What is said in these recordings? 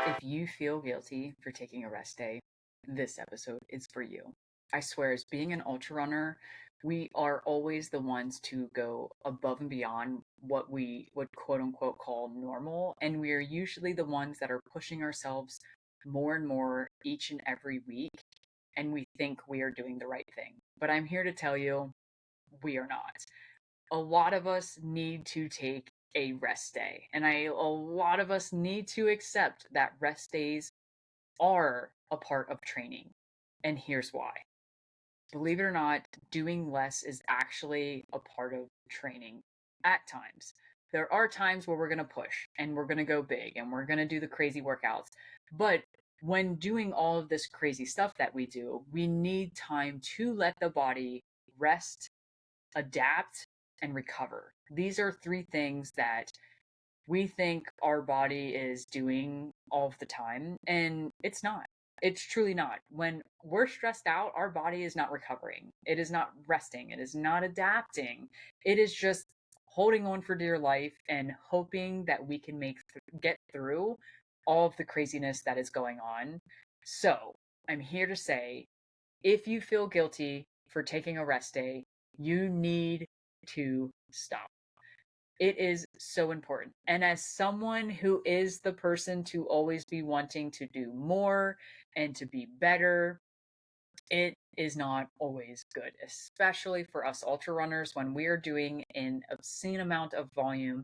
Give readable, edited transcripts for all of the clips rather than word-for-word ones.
If you feel guilty for taking a rest day, this episode is for you. I swear, as being an ultra runner, we are always the ones to go above and beyond what we would quote unquote call normal. And we are usually the ones that are pushing ourselves more and more each and every week. And we think we are doing the right thing. But I'm here to tell you, we are not. A lot of us need to take a rest day. And a lot of us need to accept that rest days are a part of training. And here's why. Believe it or not, doing less is actually a part of training at times. There are times where we're going to push and we're going to go big and we're going to do the crazy workouts. But when doing all of this crazy stuff that we do, we need time to let the body rest, adapt, and recover. These are three things that we think our body is doing all of the time, and it's not. It's truly not. When we're stressed out, our body is not recovering. It is not resting. It is not adapting. It is just holding on for dear life and hoping that we can get through all of the craziness that is going on. So, I'm here to say if you feel guilty for taking a rest day, you need to stop. It is so important. And as someone who is the person to always be wanting to do more and to be better, it is not always good, especially for us ultra runners when we are doing an obscene amount of volume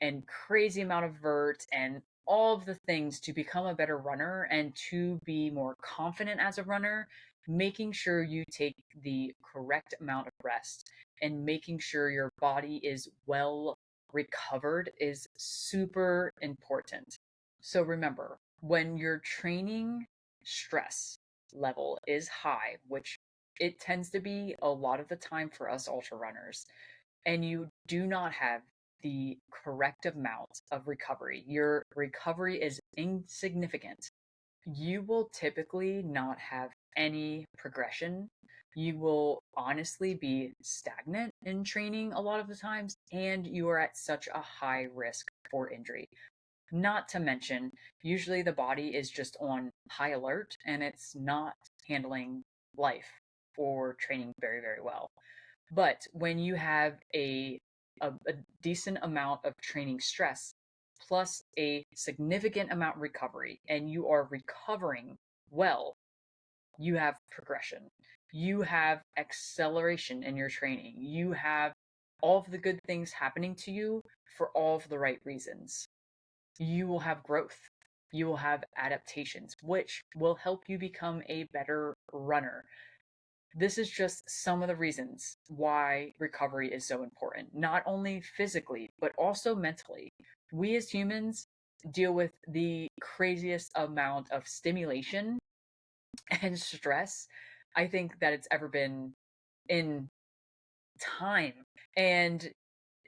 and crazy amount of vert and all of the things to become a better runner and to be more confident as a runner, making sure you take the correct amount of rest and making sure your body is well recovered is super important. So remember, when your training stress level is high, which it tends to be a lot of the time for us ultra runners, and you do not have the correct amount of recovery, your recovery is insignificant, you will typically not have any progression. You will honestly be stagnant in training a lot of the times, and you are at such a high risk for injury. Not to mention, usually the body is just on high alert and it's not handling life or training very, very well. But when you have a decent amount of training stress plus a significant amount recovery and you are recovering well, you have progression. You have acceleration in your training. You have all of the good things happening to you for all of the right reasons. You will have growth. You will have adaptations, which will help you become a better runner. This is just some of the reasons why recovery is so important, not only physically, but also mentally. We as humans deal with the craziest amount of stimulation and stress I think that it's ever been in time. And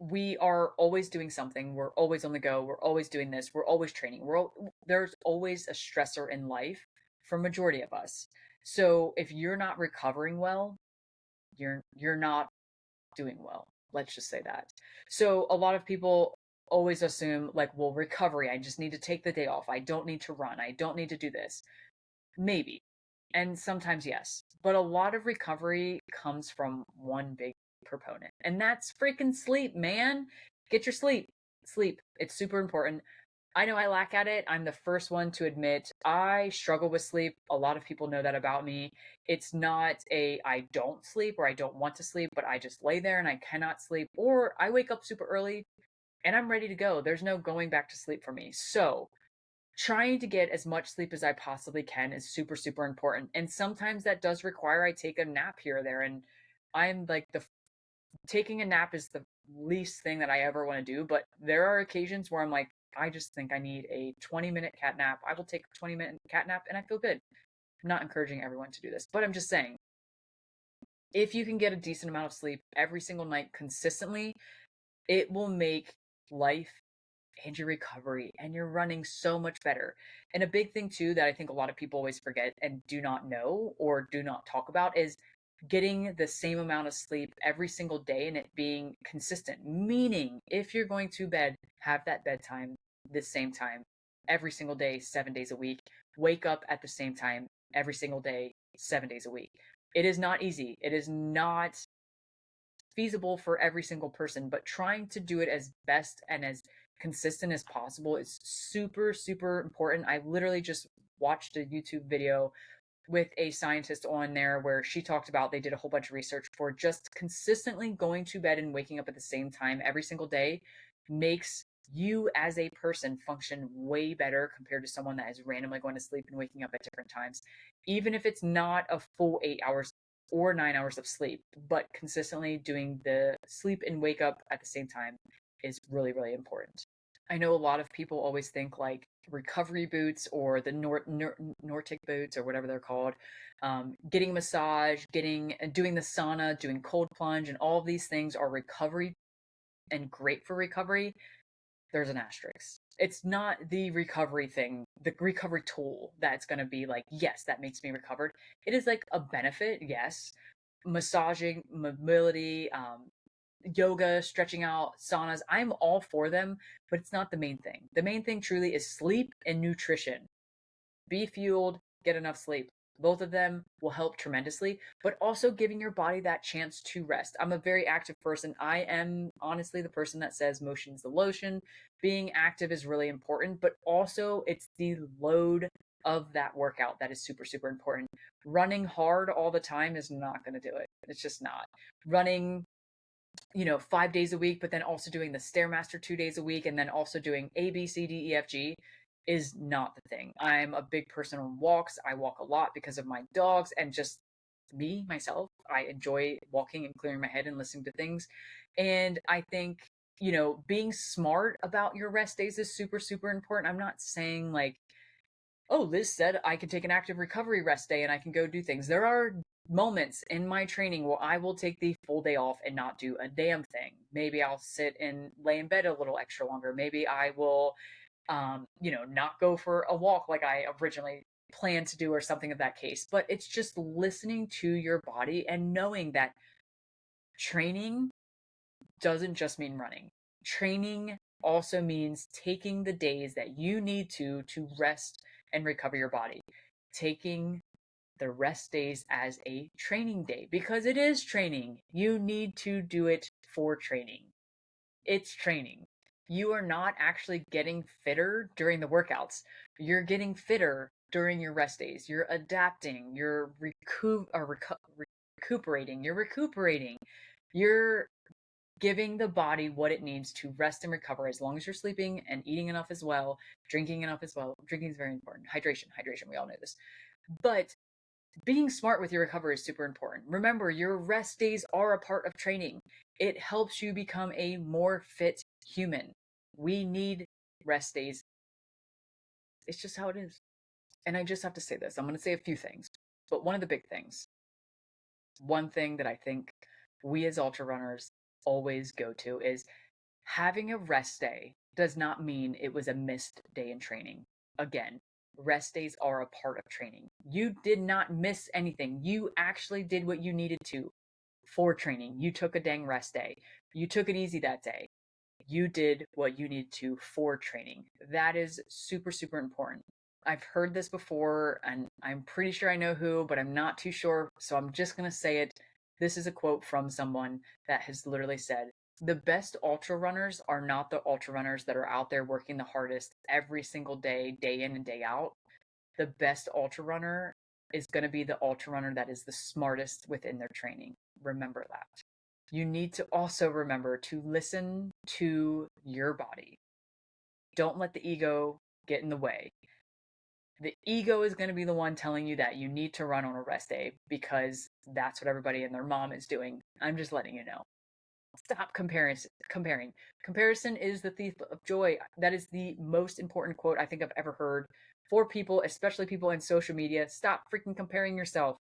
we are always doing something. We're always on the go. We're always doing this. We're always training. There's always a stressor in life for majority of us. So if you're not recovering well, you're not doing well. Let's just say that. So a lot of people always assume like, well, recovery, I just need to take the day off. I don't need to run. I don't need to do this. Maybe. And sometimes yes. But a lot of recovery comes from one big proponent. And that's freaking sleep, man. Get your sleep. Sleep. It's super important. I know I lack at it. I'm the first one to admit I struggle with sleep. A lot of people know that about me. It's not a I don't sleep or I don't want to sleep, but I just lay there and I cannot sleep. Or I wake up super early and I'm ready to go. There's no going back to sleep for me. So, trying to get as much sleep as I possibly can is super, super important. And sometimes that does require I take a nap here or there. And I'm like taking a nap is the least thing that I ever want to do. But there are occasions where I'm like, I just think I need a 20-minute cat nap. I will take a 20-minute cat nap and I feel good. I'm not encouraging everyone to do this, but I'm just saying if you can get a decent amount of sleep every single night consistently, it will make life and your recovery and your running so much better. And a big thing too that I think a lot of people always forget and do not know or do not talk about is getting the same amount of sleep every single day and it being consistent. Meaning, if you're going to bed, have that bedtime the same time every single day, 7 days a week. Wake up at the same time every single day, 7 days a week. It is not easy. It is not feasible for every single person, but trying to do it as best and as consistent as possible is super, super important. I literally just watched a YouTube video with a scientist on there where she talked about they did a whole bunch of research for just consistently going to bed and waking up at the same time every single day makes you as a person function way better compared to someone that is randomly going to sleep and waking up at different times, even if it's not a full 8 hours or 9 hours of sleep, but consistently doing the sleep and wake up at the same time is really, really important. I know a lot of people always think like recovery boots or the Nordic boots or whatever they're called, getting massage, getting doing the sauna, doing cold plunge, and all of these things are recovery and great for recovery. There's an asterisk. It's not the recovery thing, the recovery tool that's going to be like, yes, that makes me recovered. It is like a benefit, yes. Massaging, mobility, yoga, stretching out, saunas. I'm all for them, but it's not the main thing. The main thing truly is sleep and nutrition. Be fueled, get enough sleep. Both of them will help tremendously, but also giving your body that chance to rest. I'm a very active person. I am honestly the person that says motion's the lotion. Being active is really important, but also it's the load of that workout that is super, super important. Running hard all the time is not going to do it. It's just not. Running 5 days a week, but then also doing the Stairmaster 2 days a week, and then also doing A, B, C, D, E, F, G is not the thing. I'm a big person on walks. I walk a lot because of my dogs and just me, myself. I enjoy walking and clearing my head and listening to things. And I think, being smart about your rest days is super, super important. I'm not saying like, oh, Liz said I can take an active recovery rest day and I can go do things. There are moments in my training where I will take the full day off and not do a damn thing. Maybe I'll sit and lay in bed a little extra longer. Maybe I will, not go for a walk like I originally planned to do or something of that case. But it's just listening to your body and knowing that training doesn't just mean running. Training also means taking the days that you need to rest and recover your body. Taking the rest days as a training day because it is training. You need to do it for training. It's training. You are not actually getting fitter during the workouts. You're getting fitter during your rest days. You're adapting. You're recuperating. You're recuperating. You're giving the body what it needs to rest and recover as long as you're sleeping and eating enough as well, drinking enough as well. Drinking is very important. Hydration, we all know this. But being smart with your recovery is super important. Remember, your rest days are a part of training. It helps you become a more fit human. We need rest days. It's just how it is. And I just have to say this. I'm going to say a few things, but one of the big things, one thing that I think we as ultra runners always go to is having a rest day does not mean it was a missed day in training. Again, rest days are a part of training. You did not miss anything. You actually did what you needed to for training. You took a dang rest day. You took it easy that day. You did what you needed to for training. That is super, super important. I've heard this before, and I'm pretty sure I know who, but I'm not too sure, so I'm just going to say it. This is a quote from someone that has literally said, the best ultra runners are not the ultra runners that are out there working the hardest every single day, day in and day out. The best ultra runner is going to be the ultra runner that is the smartest within their training. Remember that. You need to also remember to listen to your body. Don't let the ego get in the way. The ego is going to be the one telling you that you need to run on a rest day because that's what everybody and their mom is doing. I'm just letting you know. Stop comparing. Comparison is the thief of joy. That is the most important quote I think I've ever heard for people, especially people in social media. Stop freaking comparing yourself.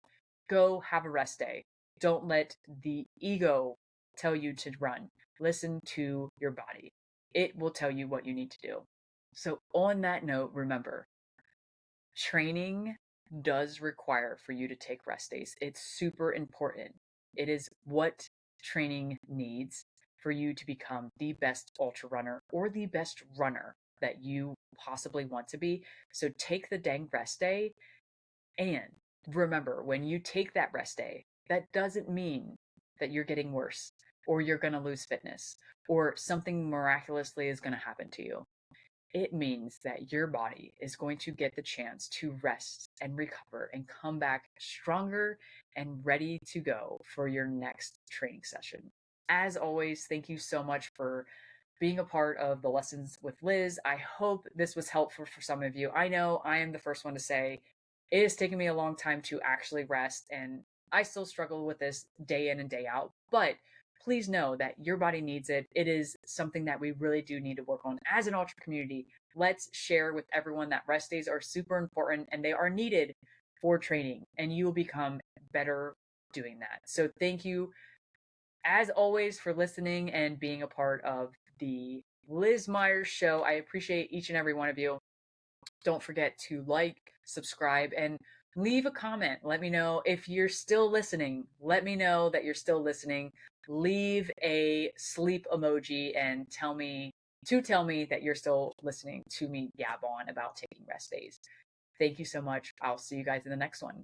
Go have a rest day. Don't let the ego tell you to run. Listen to your body. It will tell you what you need to do. So on that note, remember, training does require for you to take rest days. It's super important. It is what training needs for you to become the best ultra runner or the best runner. that you possibly want to be. So take the dang rest day. And remember, when you take that rest day, that doesn't mean that you're getting worse or you're going to lose fitness or something miraculously is going to happen to you. It means that your body is going to get the chance to rest and recover and come back stronger and ready to go for your next training session. As always, thank you so much for being a part of the Lessons with Liz. I hope this was helpful for some of you. I know I am the first one to say it has taken me a long time to actually rest, and I still struggle with this day in and day out. But please know that your body needs it. It is something that we really do need to work on as an ultra community. Let's share with everyone that rest days are super important and they are needed for training, and you will become better doing that. So, thank you as always for listening and being a part of the Liz Myers show. I appreciate each and every one of you. Don't forget to like, subscribe, and leave a comment. Let me know if you're still listening. Let me know that you're still listening. Leave a sleep emoji and tell me that you're still listening to me gab on about taking rest days. Thank you so much. I'll see you guys in the next one.